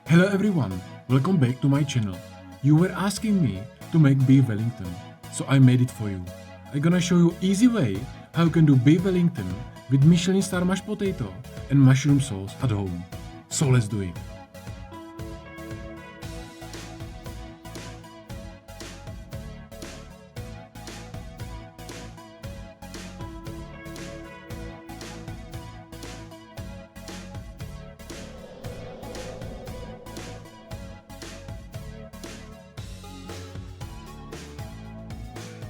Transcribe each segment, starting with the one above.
Hello everyone, welcome back to my channel. You were asking me to make beef Wellington, so I made it for you. I'm gonna show you easy way how you can do beef Wellington with Michelin-star mashed potato and mushroom sauce at home. So let's do it.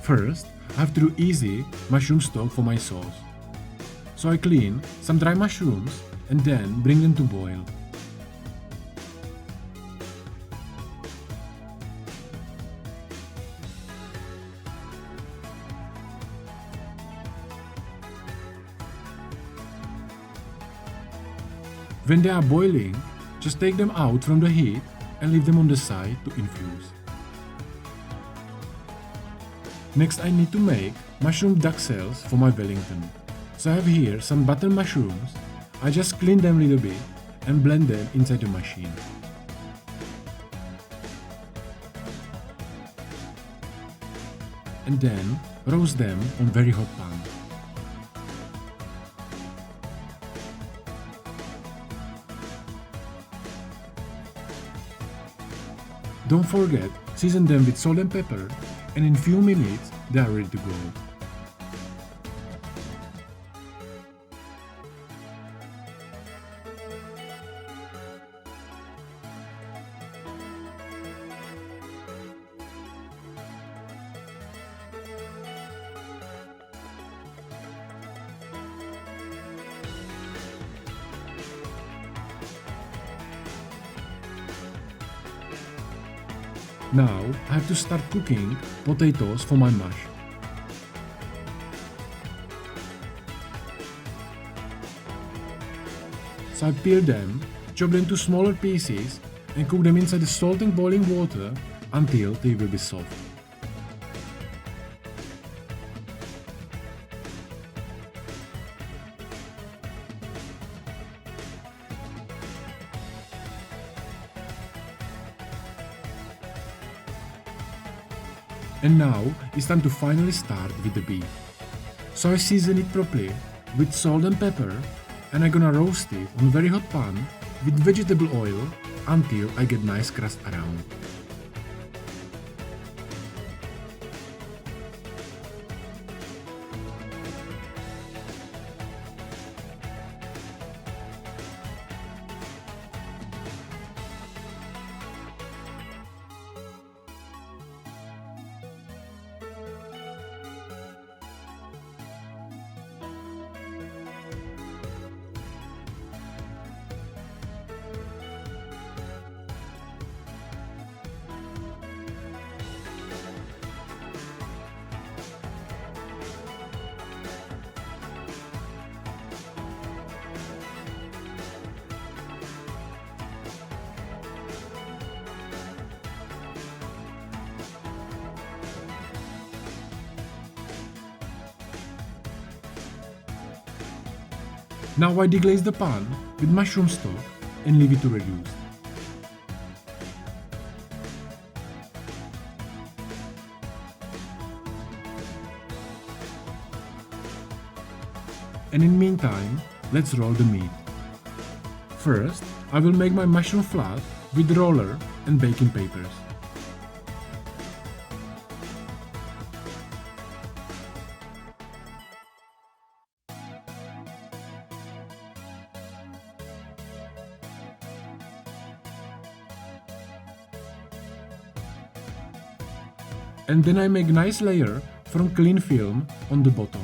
First, I have to do easy mushroom stock for my sauce. So I clean some dry mushrooms and then bring them to boil. When they are boiling, just take them out from the heat and leave them on the side to infuse. Next I need to make mushroom Duxelles for my Wellington. So I have here some button mushrooms. I just clean them a little bit and blend them inside the machine. And then roast them on very hot pan. Don't forget, season them with salt and pepper, and in few minutes they are ready to go. Now I have to start cooking potatoes for my mash. So I peel them, chop them into smaller pieces and cook them inside the salt and boiling water until they will be soft. And now it's time to finally start with the beef. So I season it properly with salt and pepper, and I'm gonna roast it on very hot pan with vegetable oil until I get nice crust around. Now I deglaze the pan with mushroom stock and leave it to reduce. And in meantime, let's roll the meat. First, I will make my mushroom flat with roller and baking papers. And then I make nice layer from clean film on the bottom.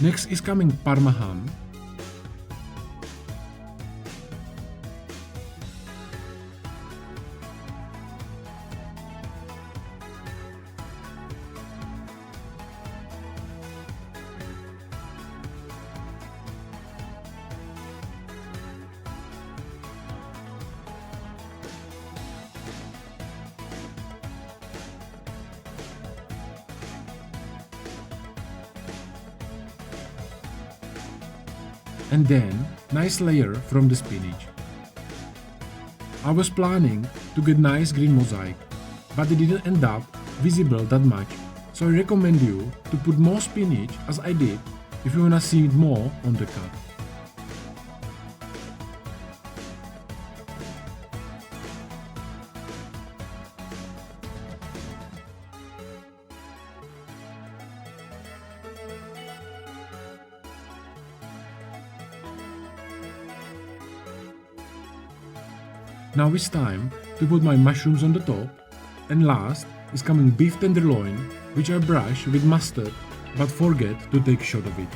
Next is coming Parma ham. and then nice layer from the spinach. I was planning to get nice green mosaic, but it didn't end up visible that much, so I recommend you to put more spinach as I did if you wanna see it more on the cut. Now it's time to put my mushrooms on the top, and last is coming beef tenderloin, which I brush with mustard but forget to take a shot of it.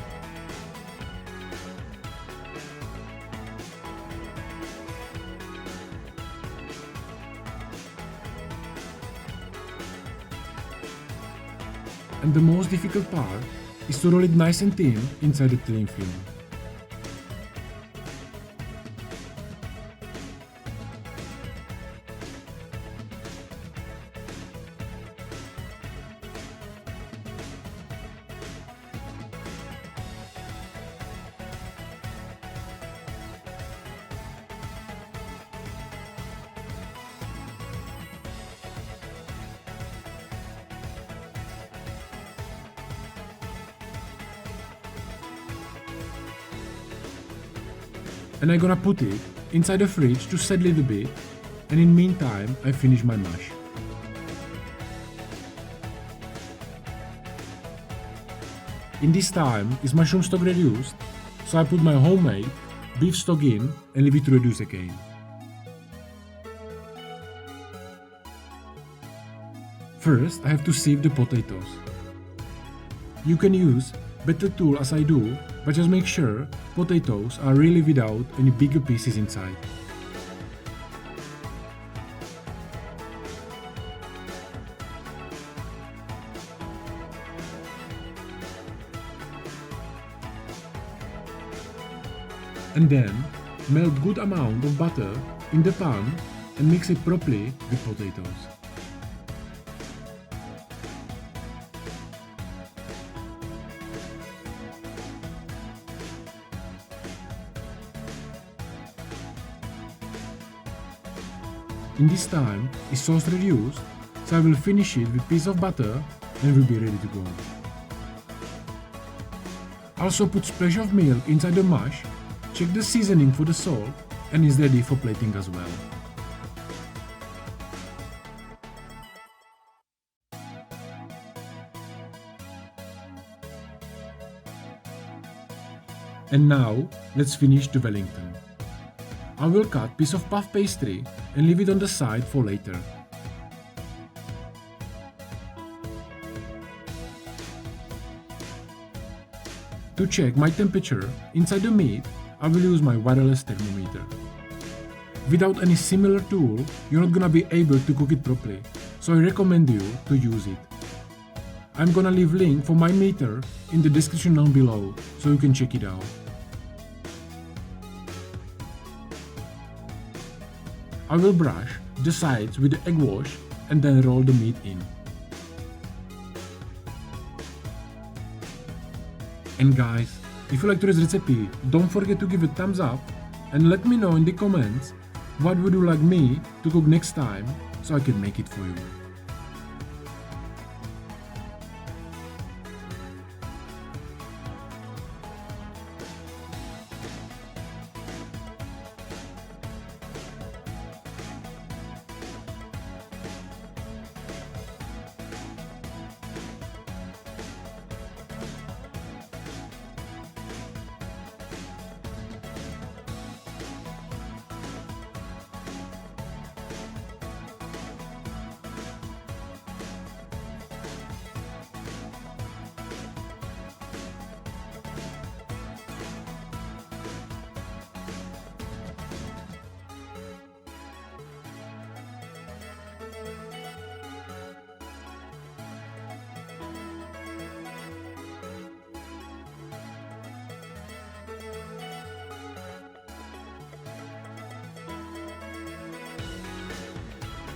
And the most difficult part is to roll it nice and thin inside the thin film. And I'm gonna put it inside the fridge to set a little bit, and in meantime I finish my mash. In this time is mushroom stock reduced, so I put my homemade beef stock in and leave it to reduce again. First I have to sieve the potatoes. You can use better tool as I do, but just make sure potatoes are really without any bigger pieces inside. And then melt good amount of butter in the pan and mix it properly with potatoes. In this time is sauce reduced, so I will finish it with piece of butter and will be ready to go. Also put splash of milk inside the mash, check the seasoning for the salt, and is ready for plating as well. And now let's finish the Wellington. I will cut piece of puff pastry and leave it on the side for later. To check my temperature inside the meat, I will use my wireless thermometer. Without any similar tool, you're not gonna be able to cook it properly, so I recommend you to use it. I'm gonna leave link for my meter in the description down below, so you can check it out. I will brush the sides with the egg wash and then roll the meat in. And guys, if you like today's recipe, don't forget to give it a thumbs up and let me know in the comments what would you like me to cook next time so I can make it for you.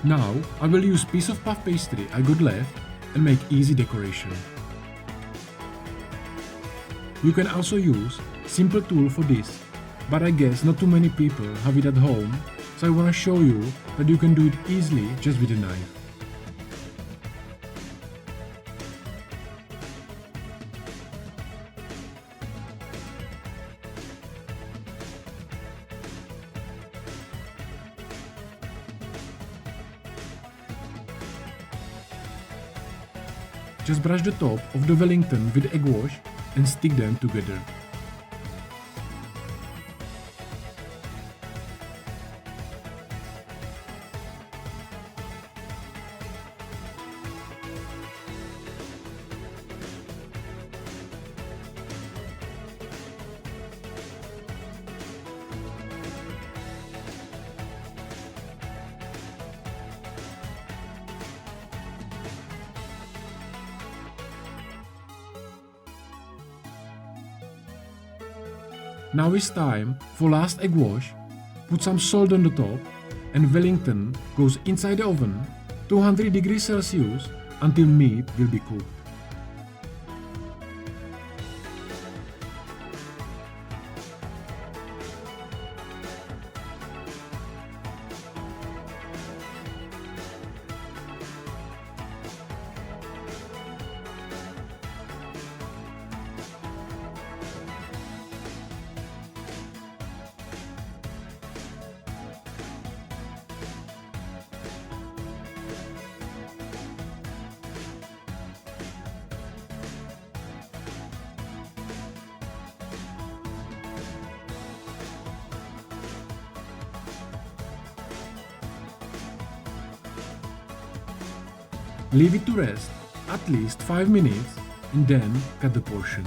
Now I will use piece of puff pastry I got left and make easy decoration. You can also use simple tool for this, but I guess not too many people have it at home, so I want to show you that you can do it easily just with a knife. Just brush the top of the Wellington with egg wash and stick them together. Now it's time for last egg wash. Put some salt on the top and Wellington goes inside the oven 200 degrees Celsius until meat will be cooked. Leave it to rest at least 5 minutes and then cut the portion.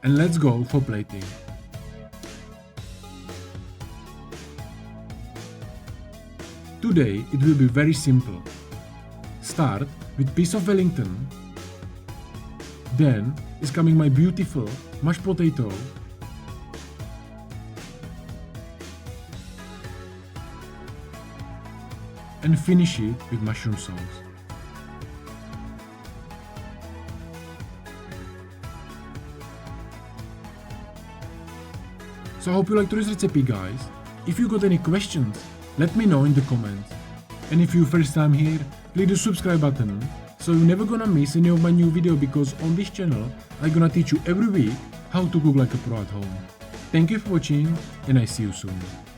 And let's go for plating. Today it will be very simple. Start with piece of Wellington. Then is coming my beautiful mashed potato. And finish it with mushroom sauce. So I hope you liked today's recipe, guys. If you got any questions, let me know in the comments. And if you first time here, click the subscribe button so you're never gonna miss any of my new video, because on this channel I'm gonna teach you every week how to cook like a pro at home. Thank you for watching and I see you soon.